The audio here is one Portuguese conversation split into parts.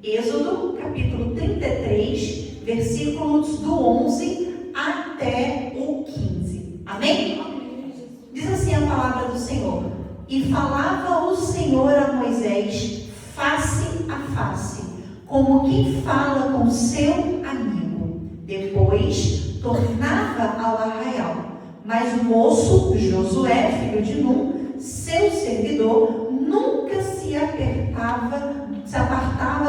Êxodo, capítulo 33, versículos do 11 até o 15. Amém? Diz assim a palavra do Senhor: E falava o Senhor a Moisés face a face, como quem fala com seu amigo. Depois tornava ao arraial. Mas o moço Josué, filho de Nun, seu servidor, nunca se apartava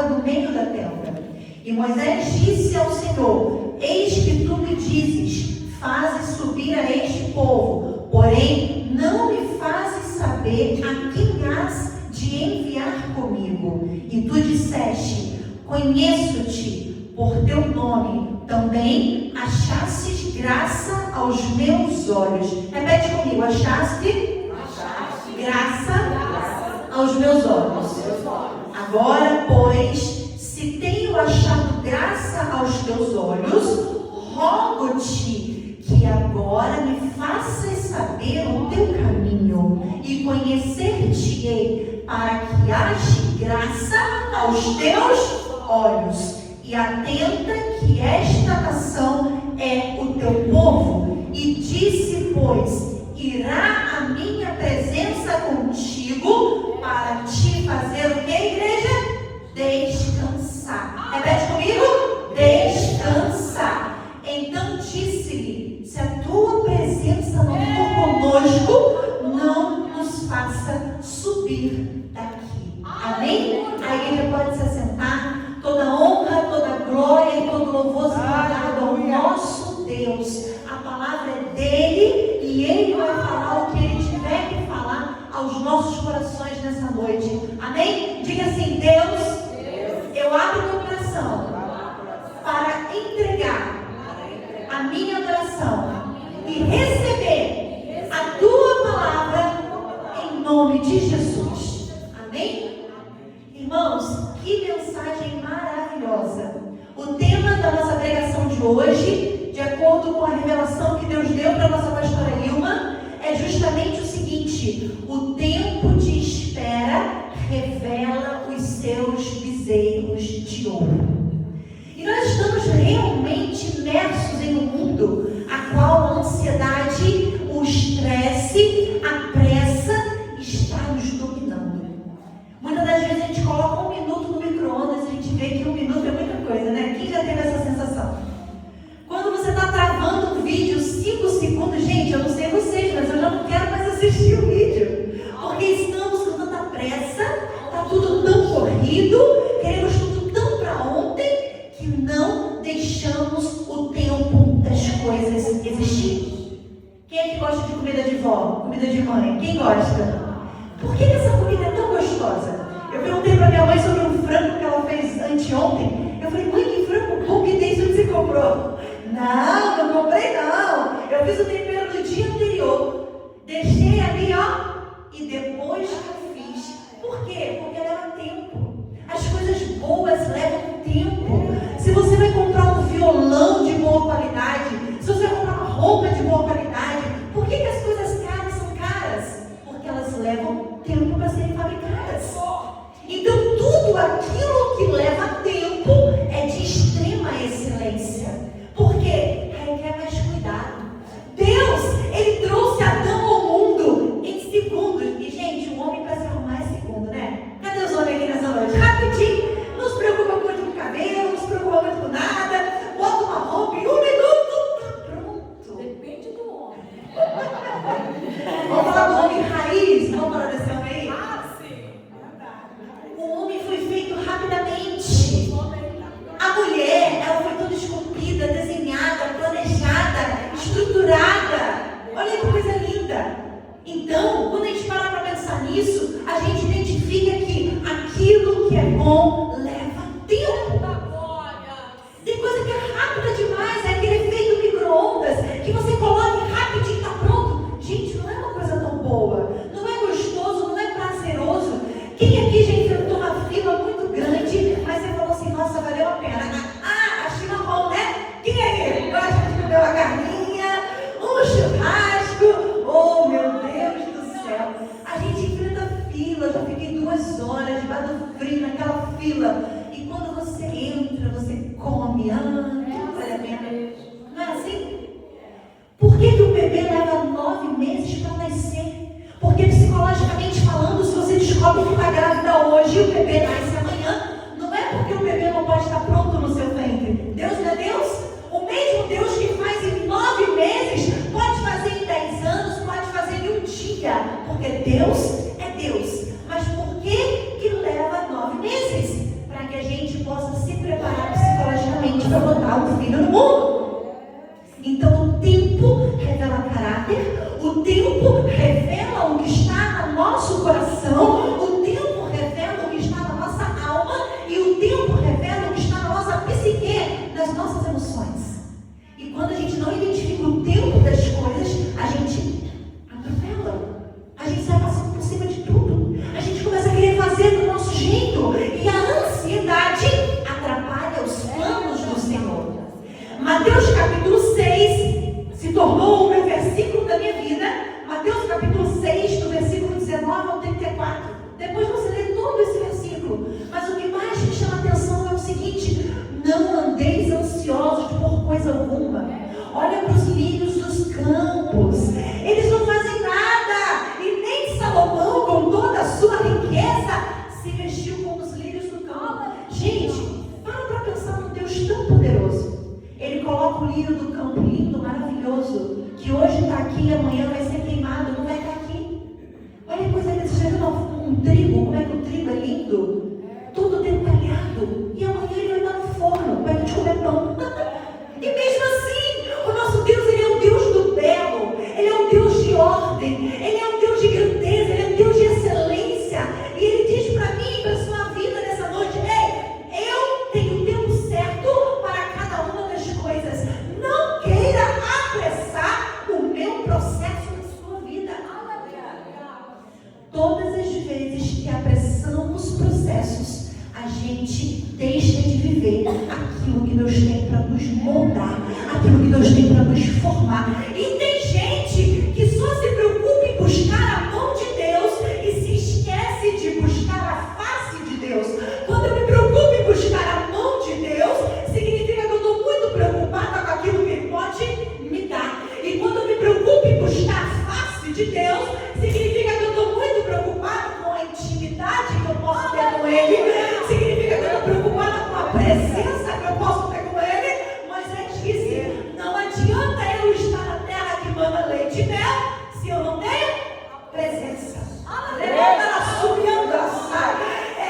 do meio da tenda. E Moisés disse ao Senhor: Eis que tu me dizes, fazes subir a este povo, porém não me fazes saber a quem has de enviar comigo. E tu disseste: Conheço-te por teu nome, também achastes graça aos meus olhos. Repete comigo: achaste graça aos meus olhos. Agora, pois, se tenho achado graça aos teus olhos, rogo-te que agora me faças saber o teu caminho e conhecer-te-ei, para que ache graça aos teus olhos. E atenta que esta nação é o teu povo. E disse, pois: irá a minha presença contigo para te fazer o que, igreja? Descansar. Repete comigo: descansar. Então disse-lhe: se a tua presença não for conosco, não nos faça subir daqui. Amém? A igreja pode se assentar. Toda honra, toda glória e todo louvor seja dado ao nosso Deus. A palavra é dele e ele vai falar o que ele tiver que falar aos nossos corações nessa noite. Amém? Diga assim: Deus, eu abro meu coração para entregar a minha adoração e receber a tua palavra em nome de Jesus. Amém? Irmãos, que mensagem maravilhosa. O tema da nossa pregação de hoje, de acordo com a revelação que Deus deu para a nossa pastora Ilma, é justamente o seguinte: o tempo de espera revela os seus bezerros de ouro. E nós estamos realmente imersos em um mundo a qual a ansiedade, o estresse, a pressa está nos dominando. Muitas das vezes a gente coloca 1 minuto no micro-ondas e a gente vê que 1 minuto é muita coisa, né? Quem já teve essa sensação? Quando você está travando um vídeo 5 segundos, gente, eu não sei vocês, mas eu já não quero mais assistir o vídeo. Porque estamos com tanta pressa, está tudo tão corrido, queremos tudo tão para ontem, que não deixamos o tempo das coisas existir. Quem é que gosta de comida de vó, comida de mãe? Quem gosta? Por que essa comida é tão gostosa? Eu perguntei para minha mãe sobre um frango que ela fez anteontem. Eu falei: mãe, que frango bom que tem, isso que você comprou? Não comprei não. Eu fiz o tempero no dia anterior. Deixei ali, ó. E depois que eu fiz. Por quê? Porque leva tempo. As coisas boas levam tempo. Se você vai comprar um violão de boa qualidade, se você vai comprar uma roupa de boa qualidade, por que as coisas caras são caras? Porque elas levam tempo para serem fabricadas. Então tudo aquilo que leva tempo é de extrema excelência. Por quê? Requer mais cuidado. Deus, ele trouxe Adão ao mundo em segundos. E gente, o homem para se arrumar é segundo, né? Cadê os homens aqui nessa noite? Rapidinho. Não se preocupa muito com o cabelo, não se preocupa muito com nada. Bota uma roupa em 1 minuto, tá pronto. Depende do homem. Vamos falar do homem raiz? Vamos falar desse homem aí? Sim. O homem foi feito rapidamente. A mulher, ela foi toda esculpida, desenhada, planejada, estruturada. Olha que coisa linda. Então, quando a gente para pensar nisso, a gente identifica que aquilo que é bom leva tempo. Tem coisa que é rápida demais, é aquele efeito micro-ondas que você coloca e rapidinho está pronto. Gente, não é uma coisa tão boa, não é gostoso, não é prazeroso. Quem aqui já enfrentou uma fila muito grande, mas você falou assim: nossa, valeu a pena. A chimarrão, né? Quem aí gosta de comer uma carninha, um churrasco? Oh, meu Deus do céu! A gente enfrenta fila, eu já fiquei 2 horas debaixo do frio naquela fila. E E quando você entra, você come, tudo vale a pena. Não é assim? Por que o bebê leva 9 meses para nascer? Porque psicologicamente falando, se você descobre que está grávida hoje e o bebê nasce amanhã, não é porque o bebê não pode estar pronto no seu ventre. Deus não é Deus? O mesmo Deus que faz em 9 meses, pode fazer em 10 anos, pode fazer em um dia. Porque Deus é Deus. Mas por que leva 9 meses? Para que a gente possa se preparar psicologicamente para botar um filho no mundo. Então o tempo revela caráter, o tempo revela o que está no nosso coração, o tempo revela o que está na nossa alma e o tempo revela o que está na nossa psique, nas nossas emoções. E quando a gente não identifica o tempo das coisas, a gente atropela, a gente sai passando por cima de tudo, a gente começa a querer fazer do nosso jeito e a ansiedade atrapalha os planos do Senhor. Mateus capítulo 6 se tornou o meu versículo da minha vida. Mateus capítulo 6, do versículo 19 ao 34. Depois você lê todo esse versículo. Mas o que mais me chama a atenção é o seguinte: não andeis ansiosos por coisa alguma. Olha para os lírios dos campos. Eles não fazem nada. E nem Salomão, com toda a sua riqueza, se vestiu como os lírios do campo. Gente, para pensar num Deus tão poderoso. Ele coloca o lírio do campo lindo, maravilhoso, que hoje está aqui e amanhã vai ser queimado, não vai estar aqui. Olha que coisa linda, você já viu um trigo, como é que o trigo é lindo? Todo detalhado. E amanhã ele vai estar no forno, para a gente comer pão. E mesmo assim, o nosso Deus, ele é um Deus do belo, ele é um Deus de ordem, ele é um Deus de grandeza, ele é um Deus de excelência. E ele diz para mim, para a sua vida nessa noite: ei, eu tenho o tempo certo para cada uma das coisas. Não queira apressar o meu processo na sua vida. Todas as vezes que apressamos processos, a gente deixa de viver aquilo que Deus tem para nos moldar, aquilo que Deus tem para nos formar. E tem gente que só se preocupa em buscar a mão de Deus e se esquece de buscar a face de Deus. Quando eu me preocupo em buscar a mão de Deus, significa que eu estou muito preocupada com aquilo que Ele pode me dar. E quando eu me preocupo em buscar a face de Deus, significa que eu estou muito preocupada com a intimidade que eu posso ter com Ele. Significa que eu estou preocupada com a presença que eu posso ter com Ele. Moisés disse: não adianta eu estar na terra que manda leite e mel, se eu não tenho presença. É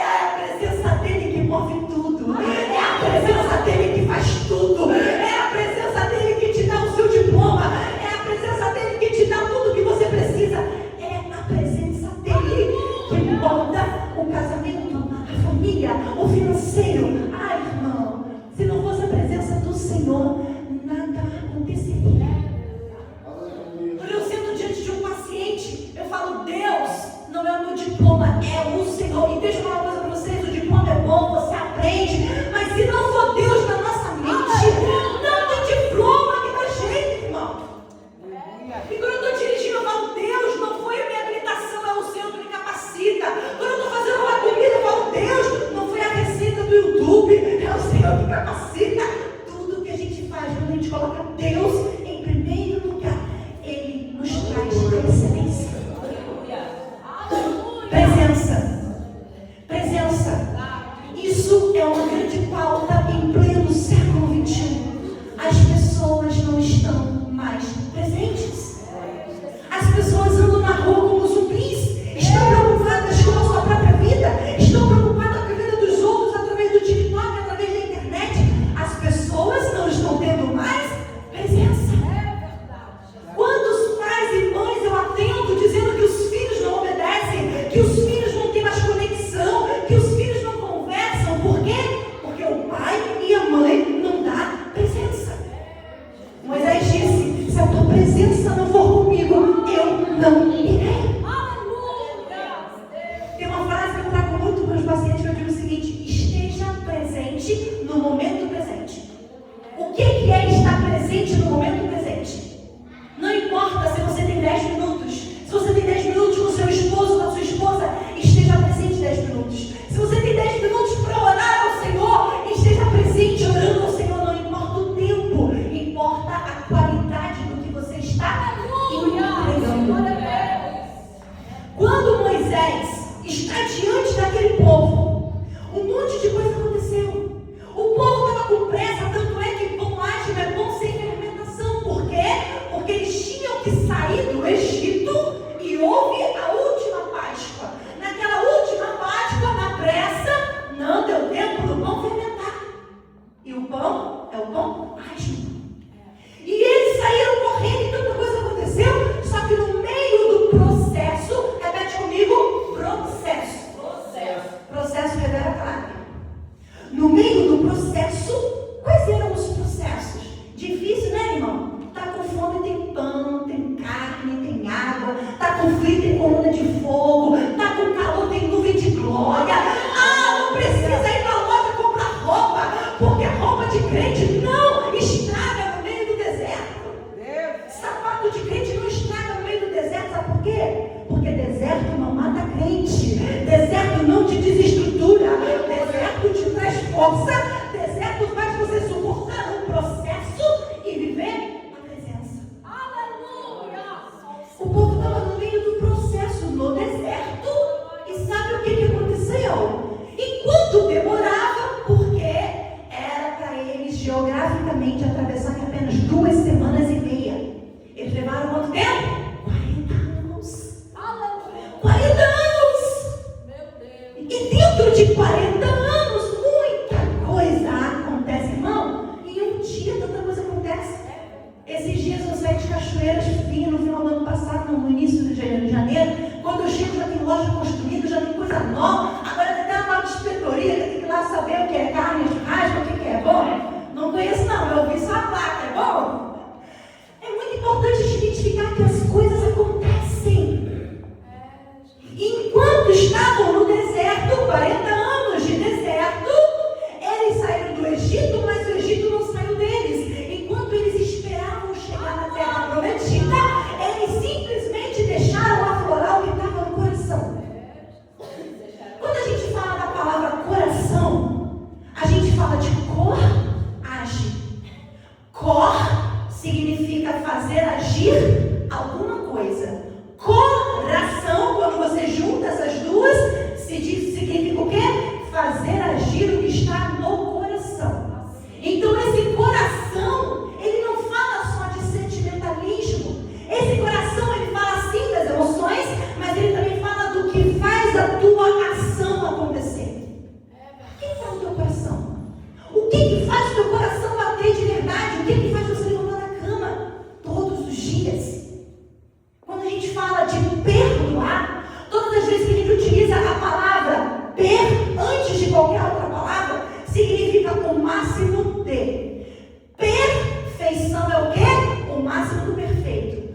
a presença dele que move tudo. É a presença dele que faz tudo. É a presença dele que te dá o seu diploma. É a presença dele que te dá tudo que você precisa. É a presença dele que molda o casamento, a família, o financeiro. Ai, irmão, se não fosse a presença do Senhor, nada aconteceria. Quando eu sento diante de um paciente, eu falo: Deus, não é o meu diploma, é o Senhor. E deixa eu falar uma coisa para vocês: o diploma é bom, você aprende, mas se não for Deus na nossa mente, não tem diploma que dá jeito, irmão. E quando eu estou dirigindo, eu falo: Deus, não foi a minha habilitação, é o Senhor que me capacita. Quando eu estou fazendo uma comida, eu falo: Deus, não foi a receita do YouTube, é o Senhor que capacita. Tudo que a gente faz, quando a gente coloca Deus em primeiro lugar, Ele nos traz a excelência. Presença. Isso é uma grande pauta em pleno século XXI. As pessoas não estão mais presentes. As pessoas andam na rua como zumbis. Estão preocupadas com a sua própria vida. Estão preocupadas com a vida dos outros através do TikTok, através da internet. As pessoas não estão tendo mais presença. Quantos pais e mães eu atendo dizendo que os filhos não obedecem, que os filhos não têm mais conexão, que os filhos não conversam? Por quê? Porque o pai e a mãe não dão presença. Moisés disse: no meio do processo, quais eram os processos? Difícil, né, irmão? Tá com fome, tem pão, tem carne, tem água. Tá com frio, tem coluna de fogo. Tá com calor, tem nuvem de glória. Ah, não precisa ir na loja comprar roupa, porque roupa de crente não estraga no meio do deserto. Sapato de crente não estraga no meio do deserto, sabe por quê? Porque deserto não mata crente. Deserto não te desestrutura. Deserto te traz força. Deserto faz você suportar um processo e viver a presença. Aleluia! O povo estava no meio do processo, no deserto. E sabe o que aconteceu? Enquanto demorava, porque era para eles geograficamente atravessarem apenas 2 semanas e meia. Eles levaram quanto tempo? 40 anos. 40 anos! Meu Deus! E dentro de 40 anos, muita coisa acontece, irmão. Em um dia, tanta coisa acontece. Esses dias eu saí de Cachoeiras, vim no final do ano passado, no início de janeiro. Quando eu chego, já tem loja construída, já tem coisa nova. Agora tem até uma inspetoria, que tem que ir lá saber o que é carne, churrasco, o que é bom. Não conheço não, eu ouvi só a placa, é bom? É muito importante a gente identificar que as coisas acontecem. Enquanto estavam no deserto, 40 anos de deserto, eles saíram do Egito, mas o Egito não saiu deles. Enquanto eles esperavam chegar na terra prometida, eles simplesmente deixaram aflorar o que estava no coração. Quando a gente fala da palavra coração, a gente fala de coragem. Cor significa fazer agir alguma coisa. Coração, quando você junta essas duas, significa o quê? Fazer agir o que está no coração. Então esse coração, ele não fala só de sentimentalismo. Esse coração, ele fala sim das emoções, mas ele também fala do que faz a tua ação acontecer. O que está no teu coração? O que faz o teu coração bater de verdade? O que faz você levantar da cama todos os dias? Quando a gente fala de perdoar, todas as vezes que a gente utiliza a palavra antes de qualquer outra palavra, significa o máximo de. Perfeição é o quê? O máximo do perfeito.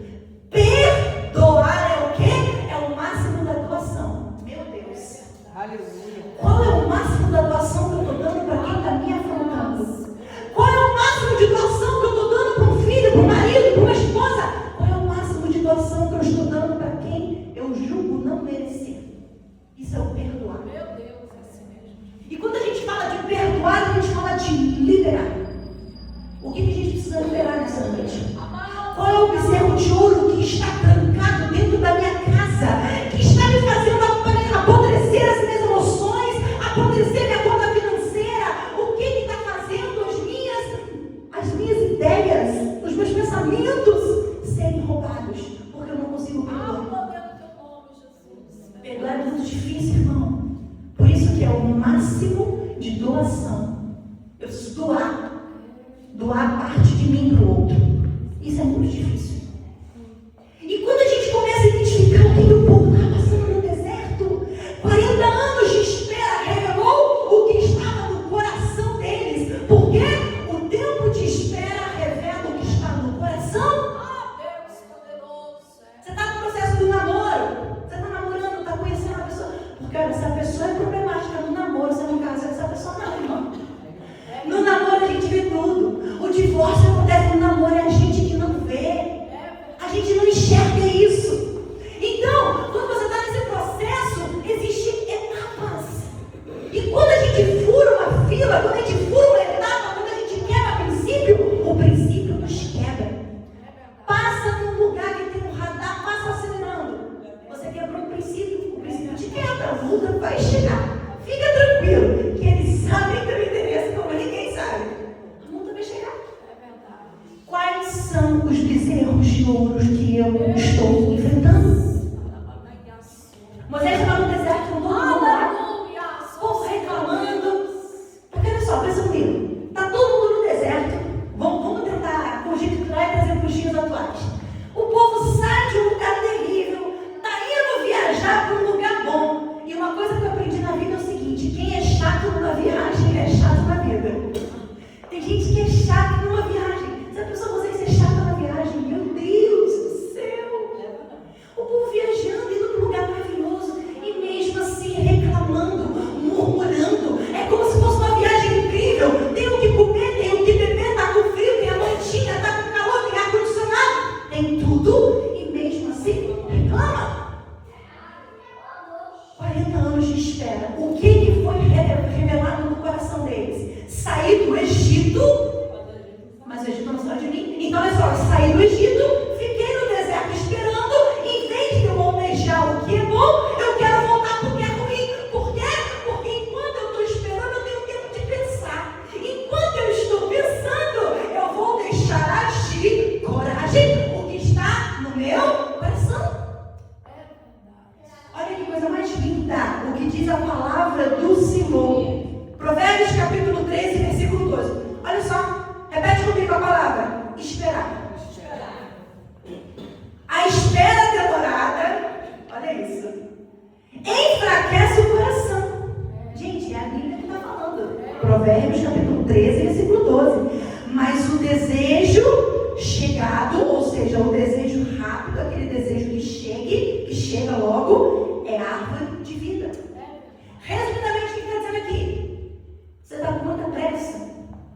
Perdoar é o quê? É o máximo da doação. Meu Deus. Aleluia. Qual é o máximo da doação que eu estou dando para quem está me afrontando? Qual é o máximo de doação que eu estou dando para um filho, para um marido, para uma esposa? Qual é o máximo de doação que eu estou dando para quem eu julgo não merecer? Isso é o perdoar. Meu Deus, é assim mesmo. E quando a gente fala de perdoar, a gente fala de liberar. O que a gente precisa liberar nessa noite? Qual é o bezerro de ouro que está trancado dentro da minha casa? Que está me fazendo apodrecer as minhas emoções, apodrecer minha conta financeira? O que está fazendo as minhas ideias, os meus pensamentos serem roubados? Porque eu não consigo perdoar. Perdoar é muito difícil, irmão. Por isso que é o máximo de doação. Eu preciso doar parte de mim para o outro. Isso é muito difícil. E quando a gente começa a identificar o que o povo está passando no deserto, 40 anos de espera revelou o que estava no coração deles. Porque o tempo de espera revela o que está no coração. Ah, Deus poderoso. Você está no processo do namoro. Você está namorando, está conhecendo a pessoa. Porque olha, essa pessoa é problemática no namoro. Você não casa com essa pessoa não, irmão. No namoro a gente vê tudo. O divórcio acontece no namoro, é a gente que não vê. A gente não enxerga isso. Então, quando você está nesse processo, existem etapas. E quando a gente fura uma fila, quando a gente fura uma etapa, quando a gente quebra princípio, o princípio nos quebra. Passa num lugar que tem um radar, passa acelerando. Você quebrou o princípio te quebra, a multa vai chegar. Fica tranquilo, que eles sabem teu interesse como ninguém sabe. A multa vai chegar. Quais são os bezerros de ouro que eu estou enfrentando? Moisés estava no deserto com todo mundo lá, povo reclamando. Porque olha só, pensa comigo. Provérbios capítulo 13, versículo 12. Mas o desejo chegado, ou seja, o desejo rápido, aquele desejo que chega logo, é árvore de vida. Resumidamente, o que está dizendo aqui? Você está com muita pressa.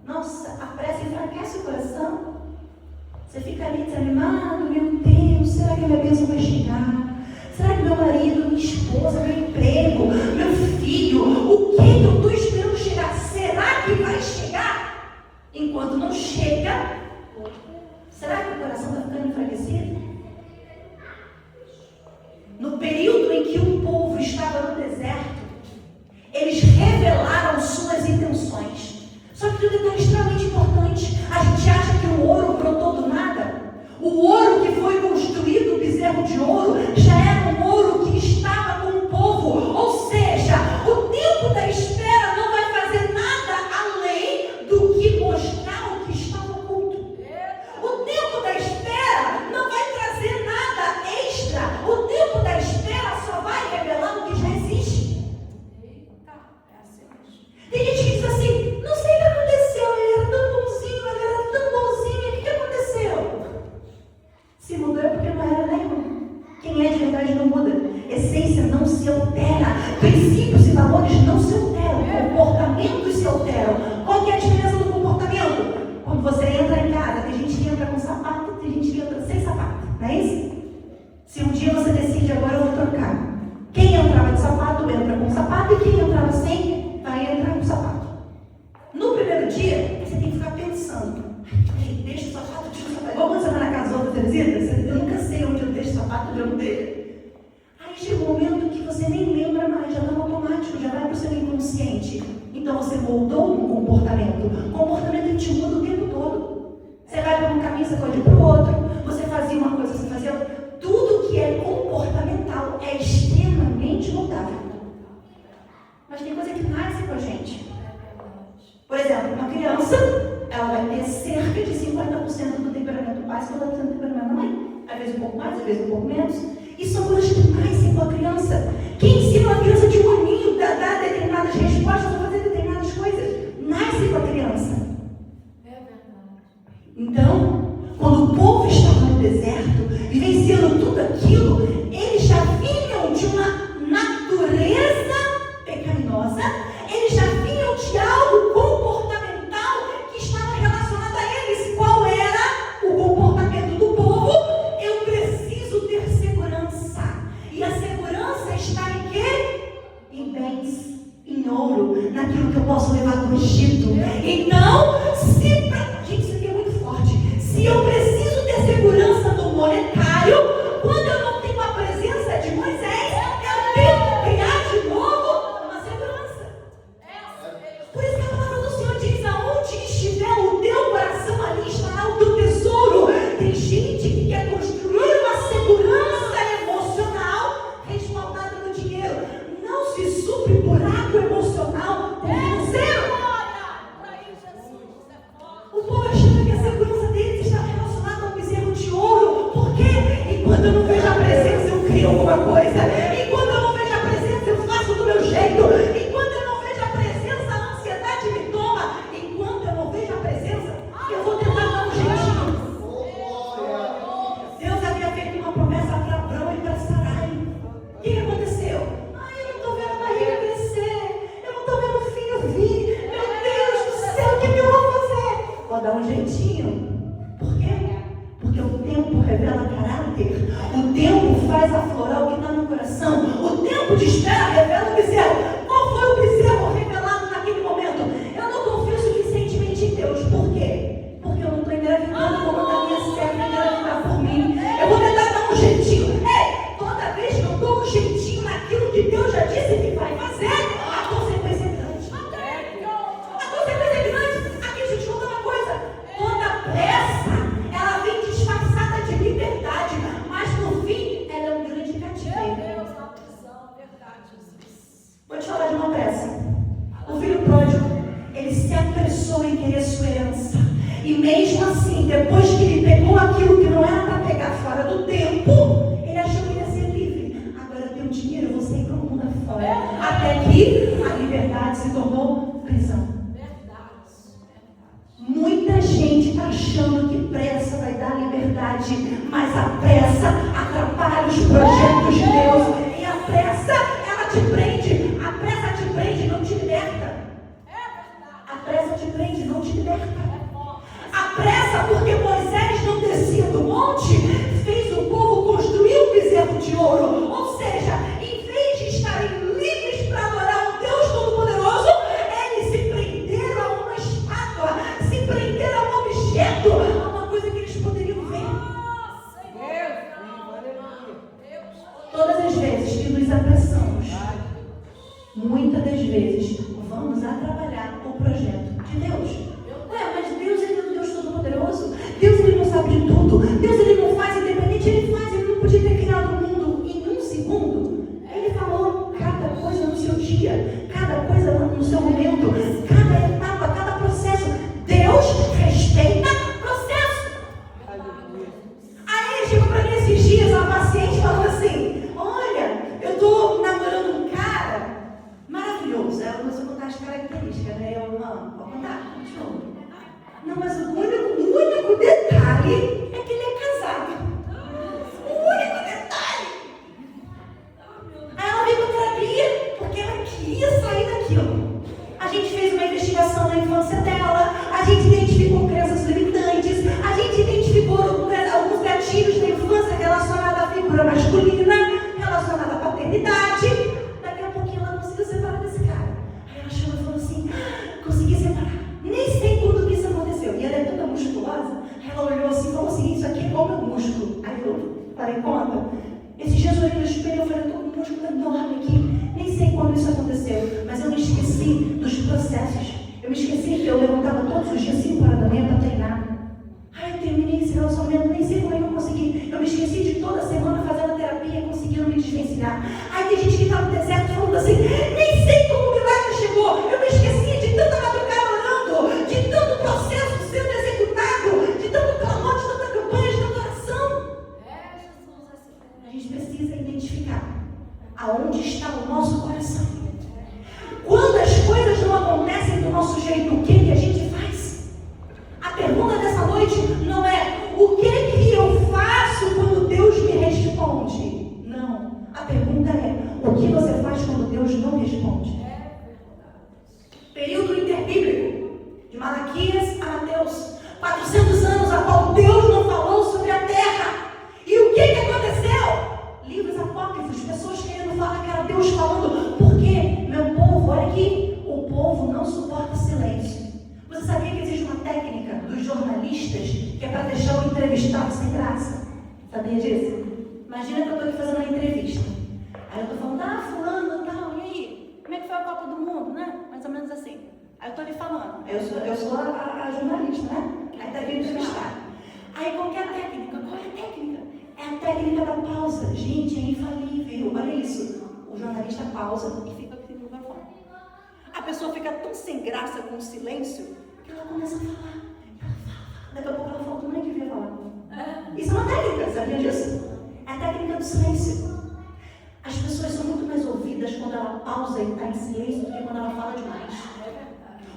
Nossa, a pressa enfraquece o coração. Você fica ali desanimado, meu Deus, será que a minha bênção vai chegar? Será que meu marido, minha esposa, meu emprego, meu filho, o que eu estou esperando chegar? Será que vai chegar? Enquanto não chega, será que o coração está ficando enfraquecido? No período em que o povo estava no deserto, eles revelaram suas intenções. Só que tudo é extremamente importante. A gente acha que o ouro brotou do nada. O ouro que foi construído, o bezerro de ouro, já era um ouro que estava com o povo. Ou seja, o tempo da espera não vai fazer nada além do que mostrar o que está oculto. O tempo da espera não vai trazer nada extra. O tempo da espera só vai revelar o que já existe. Tem gente que diz assim, não sei o que aconteceu, ele era tão bonzinho, ela era tão bonzinha, o que aconteceu? Se mudou é porque não era, né, irmão? Quem é de verdade não muda. Essência não se altera. Princípios e valores não se alteram. Comportamentos se alteram. Qual que é a diferença do comportamento? Quando você entra em casa, tem gente que entra com sapato, tem gente que entra sem sapato. Não é isso? Se um dia você decide, agora eu vou trocar. Quem entrava de sapato, entra com sapato. E quem entrava sem, vai entrar com sapato. No primeiro dia, você tem que ficar pensando. Deixa o sapato, tira o sapato. Igual quando você vai na casa das outras visitas, eu nunca sei onde eu deixo o sapato, onde eu não deixo. Aí chega um momento que você nem lembra mais, já está no automático, já vai para o seu inconsciente. Então você moldou um comportamento. O comportamento te muda o tempo todo. Você vai para um caminho, você pode ir para o outro. Você fazia uma coisa, você fazia outra. Tudo que é comportamental é extremamente mutável. Mas tem coisa que nasce com a gente. Por exemplo, uma criança, ela vai ter cerca de 50% do temperamento do pai, 50% do temperamento da mãe. Às vezes um pouco mais, às vezes um pouco menos. E são coisas que nascem com a criança. Quem ensina uma criança de um aninho a dar determinadas respostas, a fazer determinadas coisas, nasce com a criança. É verdade. Então, quando o povo estava no deserto, vivenciando tudo aquilo, eles já vinham de uma natureza pecaminosa, eles já vinham de algo comportamental que estava relacionado a eles. Qual era o comportamento do povo? Eu preciso ter segurança. E a segurança está em quê? Em bens, em ouro, naquilo que eu posso levar do Egito. Então, gente, isso aqui é muito forte. Se eu preciso ter segurança no monetário, quando eu não tenho a presença de Moisés, eu tenho que criar de novo uma segurança. Por isso que a palavra do Senhor diz, aonde estiver o teu coração, ali estará o teu tesouro. Tem gente que quer construir uma segurança emocional respaldada no dinheiro. Não se supre buraco emocional com financeiro. O povo achando que a segurança deles está relacionada ao bezerro de ouro. Por quê? Enquanto eu não vejo a presença, eu crio alguma coisa. Enquanto eu não vejo a presença, eu faço do meu jeito. Enquanto eu não vejo a presença, a ansiedade me toma. Enquanto eu não vejo a presença, eu vou tentar dar um jeitinho. Deus havia feito uma promessa para Abraão e para Sarai. O que aconteceu? Eu não estou vendo a barriga crescer. Eu não estou vendo o filho vir. Meu Deus do céu, o que eu vou fazer? Vou dar um jeitinho. Por quê? Porque o tempo revela caráter. O tempo faz aflorar o que está no coração. O tempo de espera revela o bezerro. Qual foi o bezerro revelado naquele momento? Eu não confio suficientemente em Deus. Por quê? Porque eu não estou engravidando como a minha serva engravidar por mim. Eu vou tentar dar um jeitinho. Ei, toda vez que eu dou um jeitinho naquilo que Deus já disse que vai fazer, a consequência é grande. A consequência é grande. Aqui a gente conta uma coisa. Toda pressa, ela vem disfarçada de liberdade, mas no fim, ela é um grande cativeiro. Vou te falar de uma pressa. O filho pródigo, ele se apressou em querer sua herança. E mesmo assim, depois que ele pegou aquilo que não era para pegar fora do tempo, ele achou que ia ser livre. Agora eu tenho dinheiro, eu vou sair para o mundo afora. Até que a liberdade se tornou prisão. achando que pressa vai dar liberdade, mas a pressa atrapalha os projetos de Deus. E a pressa, ela te prende. A pressa te prende, não te liberta. A pressa te prende, não te liberta. A pressa, porque Moisés não descia do monte, fez o povo construir um bezerro de ouro. Ou seja, em vez de estarem livres para adorar um Deus Todo-Poderoso, eles se prenderam a uma estátua, se prenderam a um objeto, a uma coisa que eles poderiam ver. Todas as vezes que nos apressamos, muitas das vezes vamos atrapalhar o projeto de Deus. Mas Deus, ele é um Deus Todo-Poderoso. Deus, ele não sabe de tudo. Deus, ele não faz independente. Ele faz, ele não podia ter criado o mundo em um segundo. Ele falou cada coisa no seu dia, cada coisa no seu momento, cada etapa, cada processo. Deus respeita o processo. Aí ele chegou para mim esses dias, uma paciente, falando assim: olha, eu estou namorando um cara maravilhoso. Ela começou a contar as características, né? Eu, não, vou contar, continua. Não, mas o único detalhe é que ele é casado. O único detalhe. Aí ela veio para terapia porque ela queria sair daquilo. A gente fez uma investigação na infância dela, a gente identificou crenças limitantes, a gente identificou alguns gatilhos da infância relacionados à figura masculina, relacionada à paternidade. Daqui a pouquinho ela conseguiu separar desse cara. Aí ela chegou e falou assim: consegui separar. Nem sei quando que isso aconteceu. E ela é toda musculosa. Ela olhou assim e falou assim: isso aqui é igual meu músculo. Aí eu parei conta. Esses dias eu olhei no espelho e eu falei: eu tô com um músculo enorme aqui. Nem sei quando isso aconteceu. Mas eu me esqueci dos processos. Eu me esqueci que eu levantava todos os dias 5 horas da manhã para treinar. Aí eu terminei esse relacionamento, nem sei como é que eu consegui. Eu me esqueci de toda semana fazendo terapia e conseguindo me desvencilhar. Aí tem gente que está no deserto falando assim: nem sei como o milagre chegou. Eu me esqueci de tanta madrugada orando, de tanto processo sendo executado, de tanto clamor, de tanta campanha, de tanta oração. A gente precisa identificar aonde está o nosso coração. Quando as coisas não acontecem do nosso jeito, o que a gente faz? A pergunta dessa noite não é o que eu faço quando Deus me responde. Não. A pergunta é o que você faz quando Deus não responde. Período interbíblico, de Malaquias a Mateus, 400 anos a qual Deus não falou sobre a terra. E o que aconteceu? Livros apócrifos, pessoas querendo falar que era Deus falando. Por quê? Meu povo, olha aqui, o povo não suporta silêncio. Você sabia que existe uma técnica dos jornalistas que é para deixar o entrevistado sem graça? Sabia disso? Imagina que eu estou aqui fazendo uma entrevista. Aí eu estou falando: fulano, tal, e aí? Como é que foi a Copa do Mundo, né? Mais ou menos assim. Aí eu estou ali falando. Eu sou a jornalista, né? Aí está vindo entrevistar. Aí qualquer técnica, qual é a técnica? É a técnica da pausa. Gente, é infalível. Olha isso. O jornalista pausa e fica aqui no microfone. A pessoa fica tão sem graça com o silêncio que ela começa a falar. Daqui a pouco ela fala: tu nem devia falar. Isso é uma técnica, sabia disso? É a técnica do silêncio. As pessoas são muito mais ouvidas quando ela pausa e está em silêncio do que quando ela fala demais.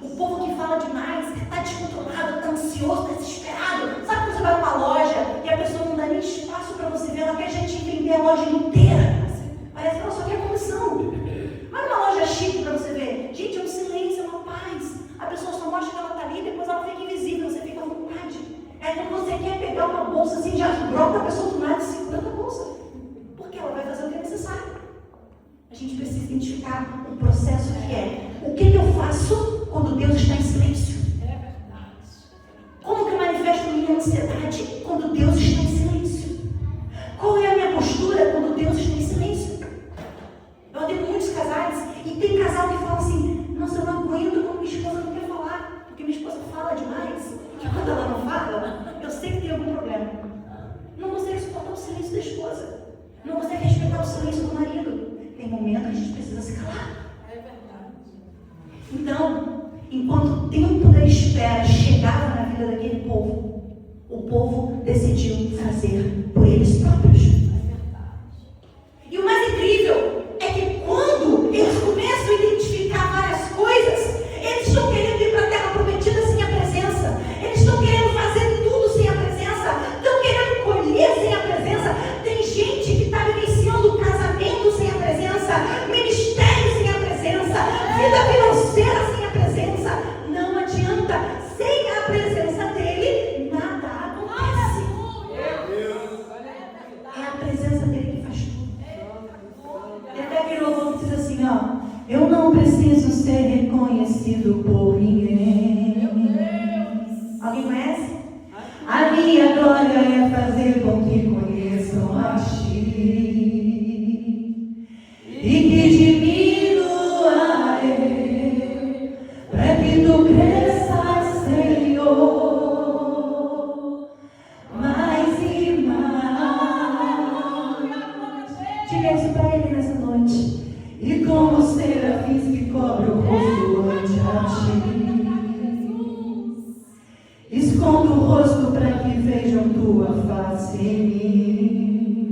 O povo que fala demais está descontrolado, está ansioso, está desesperado. Sabe quando você vai numa loja e a pessoa não dá nem espaço para você ver, ela quer já te vender a loja inteira? Parece que ela só quer comissão. Vai numa loja chique para você ver. Gente, é um silêncio, é uma paz. A pessoa só mostra que ela está ali e depois ela fica invisível, você fica à vontade. É quando você quer pegar uma bolsa assim, já brota a pessoa do nada e segura a bolsa. Porque ela vai fazer o que é necessário. A gente precisa identificar um processo que é: o que eu faço quando Deus está em silêncio? Como que eu manifesto minha ansiedade quando Deus está em silêncio? Qual é a minha postura quando Deus está em silêncio? Eu atendo muitos casais e tem casal que fala assim: nossa, eu não aguento quando minha esposa não quer falar, porque minha esposa fala demais. E quando ela não fala, eu sei que tem algum problema. Não consegue suportar o silêncio da esposa. Não consegue respeitar o silêncio do marido. Tem momento que a gente precisa se calar. É verdade. Então, enquanto o tempo da espera chegava na vida daquele povo, o povo decidiu fazer por eles próprios. É verdade. E o mais incrível é que quando eles começam a identificar várias coisas, eles estão querendo ir para a terra prometida sem a presença. Eles estão querendo fazer tudo vida financeira sem a presença. Não adianta. Sem a presença dele, nada acontece. É a presença dele que faz tudo. E até aquele louvor que diz assim, ó: eu não preciso ser reconhecido por ninguém. Alguém conhece? A minha glória é fazer com que conheçam a ti, e que diminua eu, para que tu cresças, Senhor, mais e mais. Diga isso para ele nessa noite. E como serafins que cobre o rosto ante a ti, escondo o rosto para que vejam tua face em mim,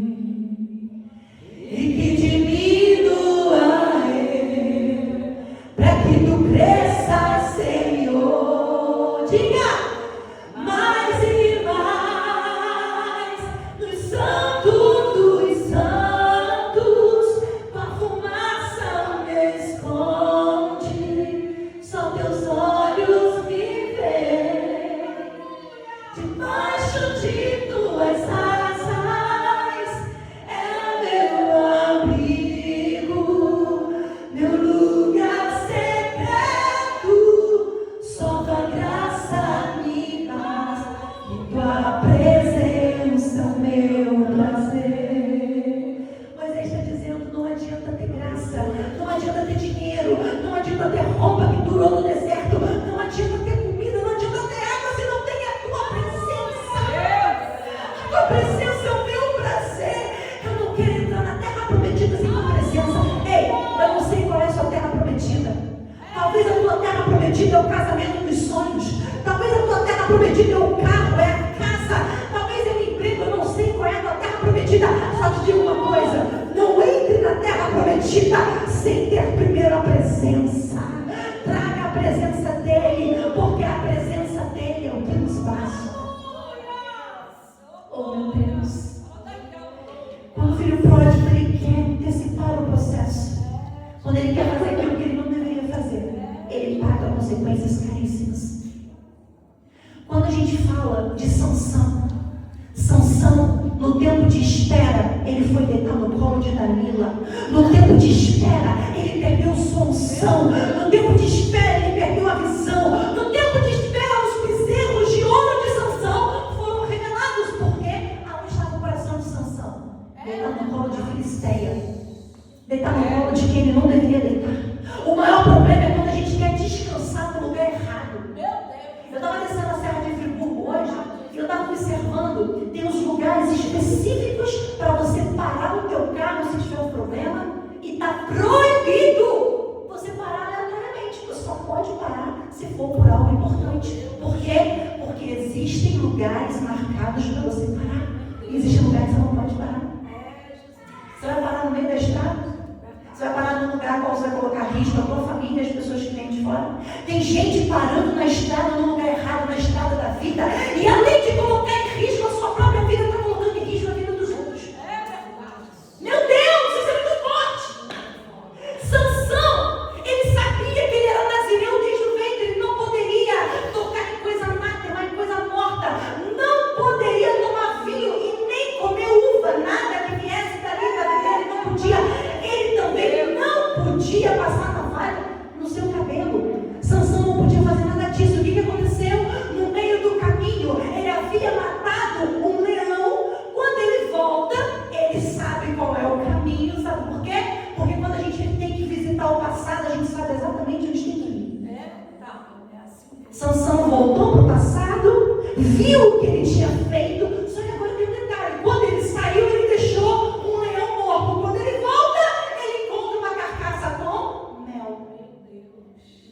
e que diminua eu, para que tu cresças, Senhor. Diga! Mais e mais, nos santos dos santos, tua fumaça me esconde, só teus olhos me veem, debaixo de tuas asas é meu abrigo, meu lugar secreto, só tua graça me basta, e tua presença é o meu prazer. Moisés está dizendo: não adianta ter graça, não adianta ter dinheiro, não adianta ter roupa que durou no deserto, não adianta ter comida, não adianta ter água se não tem a tua presença. A tua presença é o meu prazer. Eu não quero entrar na terra prometida sem tua presença. Ei, eu não sei qual é a sua terra prometida. Talvez a tua terra prometida é o casamento dos sonhos. Talvez a tua terra prometida é o carro, é a casa. Talvez é o emprego. Eu não sei qual é a tua terra prometida. Só te digo uma coisa: não entre na terra prometida sem ter primeiro a presença. Traga a presença dele, porque a presença dele é o que nos basta. Oh, meu Deus. Quando o filho pródigo, ele quer antecipar o processo. Quando ele quer fazer aquilo que ele não deveria fazer, ele paga consequências caríssimas. Quando a gente fala de Sansão, no tempo de espera, ele foi deitar no colo de Dalila. No tempo de espera, ele perdeu sua unção. No tempo de espera, ele perdeu a visão. No tempo de espera, os bezerros de ouro de Sansão foram revelados, porque aonde estava o coração de Sansão? Deitar no colo de Filisteia, deitar no colo de quem ele não deveria deitar. O maior problema é quando a gente quer descansar no lugar errado. Eu estava descendo a Serra de Friburgo hoje e eu estava observando, tem uns lugares específicos para você parar o teu carro se tiver um problema, e está proibido você parar aleatoriamente. Você só pode parar se for por algo importante. Por quê? Porque existem lugares marcados para você parar, e existem lugares que você não pode parar. Você vai parar no meio da estrada? Você vai parar num lugar qual você vai colocar risco a tua família e as pessoas que vêm de fora? Tem gente parando na estrada, no lugar errado, na estrada da vida, e além de colocar em risco a sua própria vida, está colocando em risco a vida dos outros. Meu Deus, isso é muito forte. Sansão, ele sabia que ele era nazireu desde o ventre, ele não poderia tocar em coisa anátema, em coisa morta, não poderia tomar vinho e nem comer uva, nada que viesse dali da vida, ele não podia. Ele também não podia passar navalha no seu cabelo. Sansão não podia fazer nada disso. O que aconteceu? No meio do caminho, ele havia matado um leão. Quando ele volta, ele sabe qual é o caminho. Sabe por quê? Porque quando a gente tem que visitar o passado, a gente sabe exatamente onde tem que ir. Sansão voltou para o passado, viu o que ele tinha feito. Só que agora tem um detalhe: quando ele saiu, ele deixou um leão morto. Quando ele volta, ele encontra uma carcaça com mel.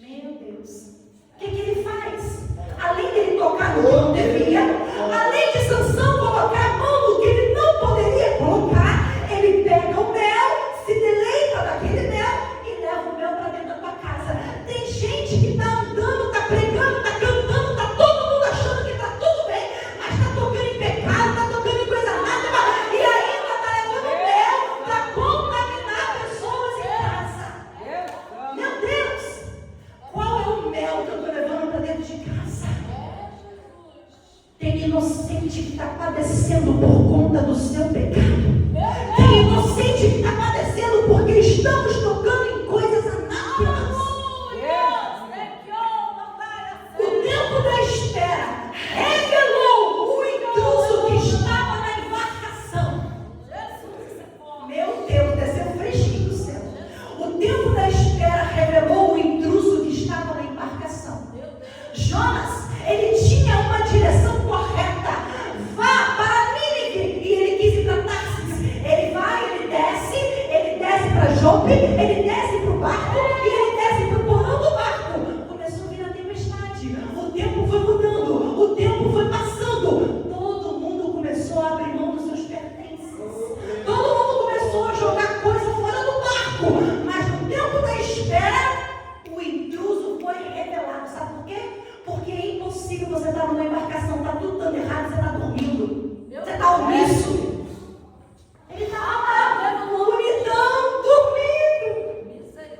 Meu Deus. O que ele faz? Além de ele tocar no que não devia, além de Sansão colocar a mão no que ele não poderia colocar, ele pega o mel, se deleita daquele mel e leva o mel para dentro da tua casa. Tem gente que está andando, está pregando, está cantando, está todo mundo achando que está tudo bem, mas está tocando em inocente que está padecendo por conta do seu pecado. Tem inocente que está padecendo porque estamos tocando em coisas análogas. O tempo da espera revelou o intruso que estava na embarcação. Meu Deus, desceu fresquinho do céu. O tempo da espera revelou o intruso que estava na embarcação. Jonas, ele tinha uma direção correta. Vá para Nínive. E ele quis ir para Tarsis. Ele vai, ele desce para Jope, ele desce para o barco e ele desce para o porão do barco. Começou a vir a tempestade. O tempo foi mudando, o tempo foi passando. Todo mundo começou a abrir mão dos seus pertences. Todo mundo começou a jogar coisa fora do barco. Mas no tempo da espera, o intruso foi revelado. Sabe por quê? Porque é impossível você estar numa embarcação, está tudo dando errado, você está dormindo. Você está omisso. Ele estava bonitão, dormindo.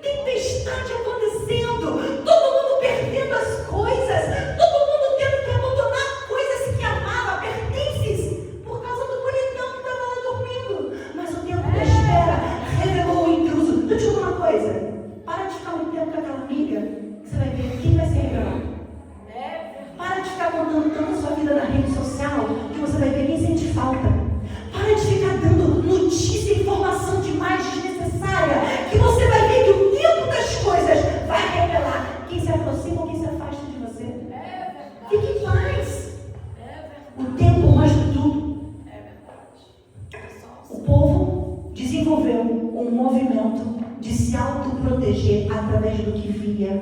Tempestade acontecendo. Todo mundo perdendo as coisas. Todo mundo tendo que abandonar coisas que amava, pertences, por causa do bonitão que estava lá dormindo. Mas o tempo da espera revelou o intruso. Deixa eu te dizer uma coisa. Para de ficar um tempo com aquela amiga, que você vai ver quem vai ser revelado. Para de ficar contando tanto a sua vida na rede social, que você vai ver quem sente falta. Para de ficar dando notícia e informação demais desnecessária, que você vai ver que o tempo das coisas vai revelar quem se aproxima ou quem se afasta de você. Fique em paz. O tempo mostra tudo. O povo desenvolveu um movimento de se autoproteger através do que via.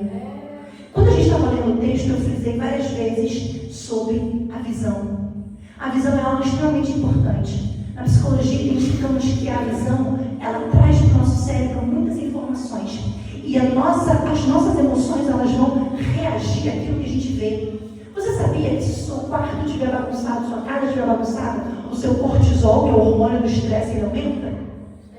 Quando a gente estava lendo o texto, eu frisei várias vezes sobre a visão. A visão é algo extremamente importante. Na psicologia, identificamos que a visão, ela traz para o nosso cérebro muitas informações. E as nossas emoções, elas vão reagir àquilo que a gente vê. Você sabia que se o seu quarto estiver bagunçado, sua casa estiver bagunçada, o seu cortisol, que é o hormônio do estresse, ele aumenta?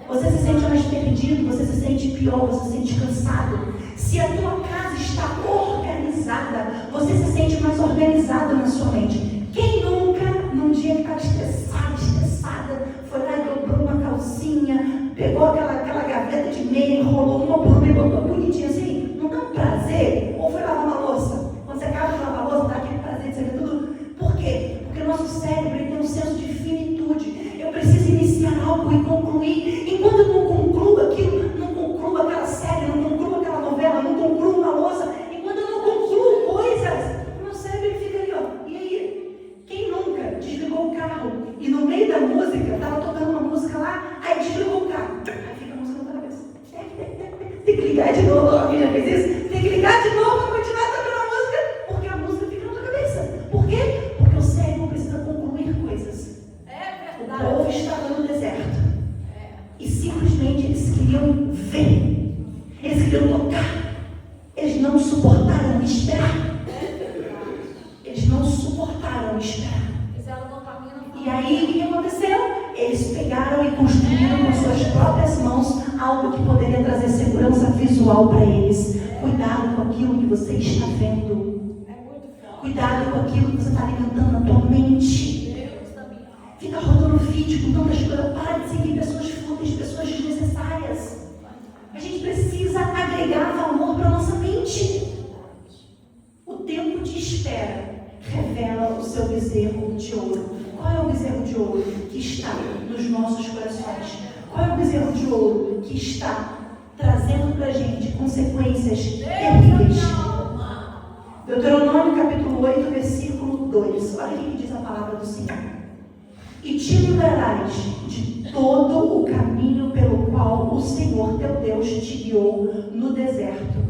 Você se sente mais perdido, você se sente pior, você se sente cansado. Se a tua casa está organizada, você se sente mais organizado na sua mente. Quem nunca, num dia que estava estressada, foi lá e dobrou uma calcinha, pegou aquela gaveta de meia, enrolou uma por uma e botou bonitinho assim? Não dá um prazer? Ou foi lavar uma louça? Quando você acaba de lavar a louça, dá aquele prazer de saber tudo. Por quê? Porque o nosso cérebro ele tem um senso de finitude. Eu preciso iniciar algo e concluir. Enquanto eu não concluo aquilo, não concluo aquela série, não concluo aquela novela, não concluo uma louça, enquanto eu não concluo coisas, o meu cérebro ele fica ali, ó. E aí? Quem nunca desligou o carro e no meio da música, estava tocando uma música lá, aí desligou o carro. Aí fica a música na cabeça. Tem que ligar de novo, alguém já fez isso? Tem que ligar de novo para continuar tocando a música, porque a música fica na tua cabeça. Por quê? Porque o cérebro precisa concluir coisas. O povo estava no deserto. E simplesmente eles queriam ver. Eles queriam tocar. Eles não suportaram esperar. Eles não suportaram esperar. E aí o que aconteceu? Eles pegaram e construíram com suas próprias mãos algo que poderia trazer segurança visual para eles. Cuidado com aquilo que você está vendo. Cuidado com aquilo que você está alimentando na tua mente. Fica rodando vídeo com tantas coisas. Para de seguir pessoas fúteis, pessoas desnecessárias. A gente precisa agregar valor para a nossa mente. O tempo de espera revela o seu bezerro de ouro. Qual é o bezerro de ouro que está nos nossos corações? Qual é o bezerro de ouro que está trazendo para a gente consequências terríveis? Deuteronômio capítulo 8, versículo 2. Olha o que diz a palavra do Senhor. E te livrarás de todo o caminho pelo qual o Senhor teu Deus te guiou no deserto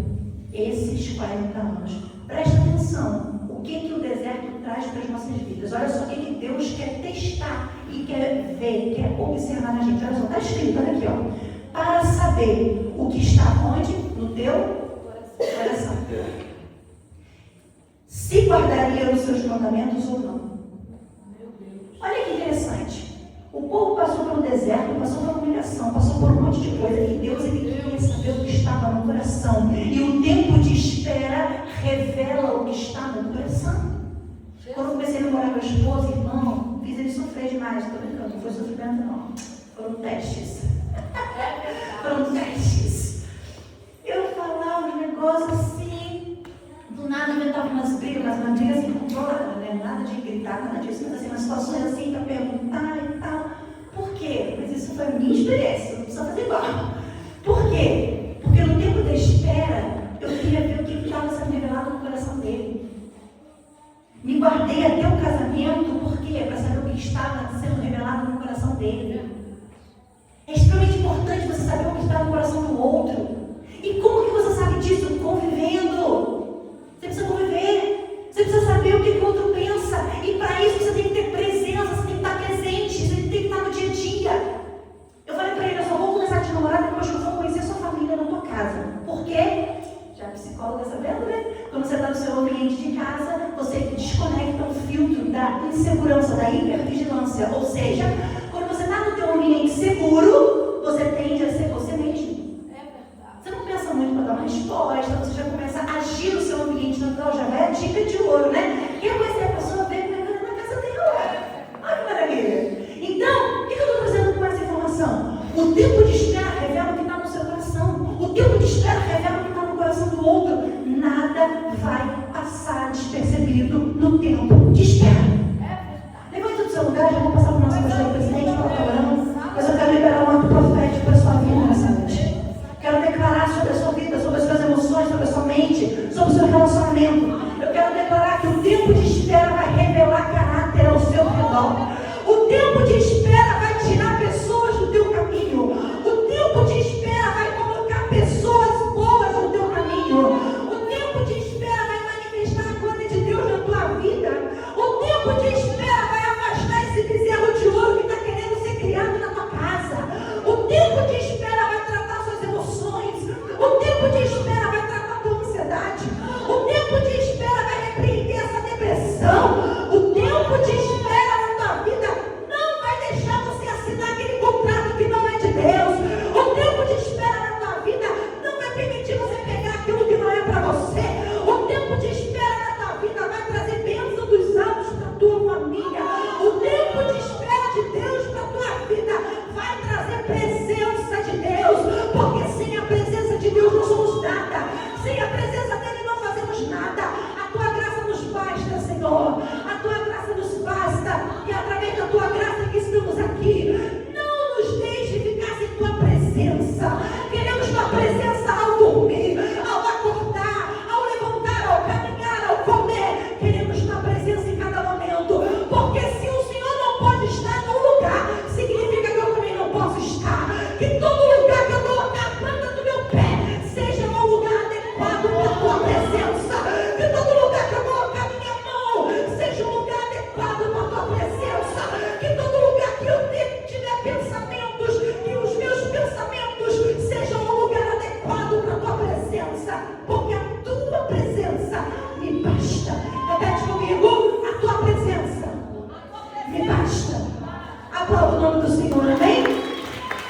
esses 40 anos. Presta atenção, o que o deserto traz para as nossas vidas. Olha só o que Deus quer testar e quer ver, quer observar na gente. Olha só, está escrito, olha aqui, ó. Para saber o que está onde? No teu coração. Se guardaria os seus mandamentos ou não. Olha que interessante. O povo passou pelo deserto, passou por humilhação, passou por um monte de coisa. E Deus ele queria saber o que estava no coração. E o tempo de espera revela o que está no coração. Quando eu comecei a namorar com a esposa, irmão, sofrer demais. Estou brincando, não foi sofrimento não. Foram testes. Foram testes. Eu falava uns negócios assim, do nada inventava umas brigas assim, controlada, né? Nada de gritar, nada disso, mas assim, umas situações assim para perguntar e tal. Por quê? Mas isso foi a minha experiência, não precisa fazer igual. Por quê? Porque no tempo da espera, eu queria ver o que estava sendo revelado no coração dele. Me guardei até o casamento, por quê? Para saber o que estava sendo revelado no coração dele. É extremamente importante você saber o que está no coração do outro. E como que você sabe disso? Convivendo. Você precisa conviver. Você precisa saber o que o outro pensa. E para isso você tem que ter presença, você tem que estar presente, você tem que estar no dia a dia. Eu falei para ele, eu só vou começar a te namorar depois que eu for conhecer sua família na tua casa. Por quê? Já a psicóloga sabendo, né? Quando você está no seu ambiente de casa, você desconecta o filtro da insegurança, da hipervigilância. Ou seja, quando você está no teu ambiente seguro, você tende a ser você mesmo. Você não pensa muito para dar uma resposta, você já começa a agir no seu ambiente natural, já vai a dica de ouro, né? Quer conhecer a pessoa, vem como é que ela na casa dela. Olha que maravilha. Então, o que eu estou trazendo com essa informação? O tempo de espera revela o que está no seu coração. O tempo de espera revela o que está no coração do outro. Nada vai passar despercebido no tempo de espera. Levante do seu lugar, já vou passar para o nosso pastor presidente, para o orando, mas eu quero liberar um ato profético para a sua vida nessa noite. Quero declarar sobre a sua vida, sobre as suas emoções, sobre a sua mente, sobre o seu relacionamento. Eu quero declarar que o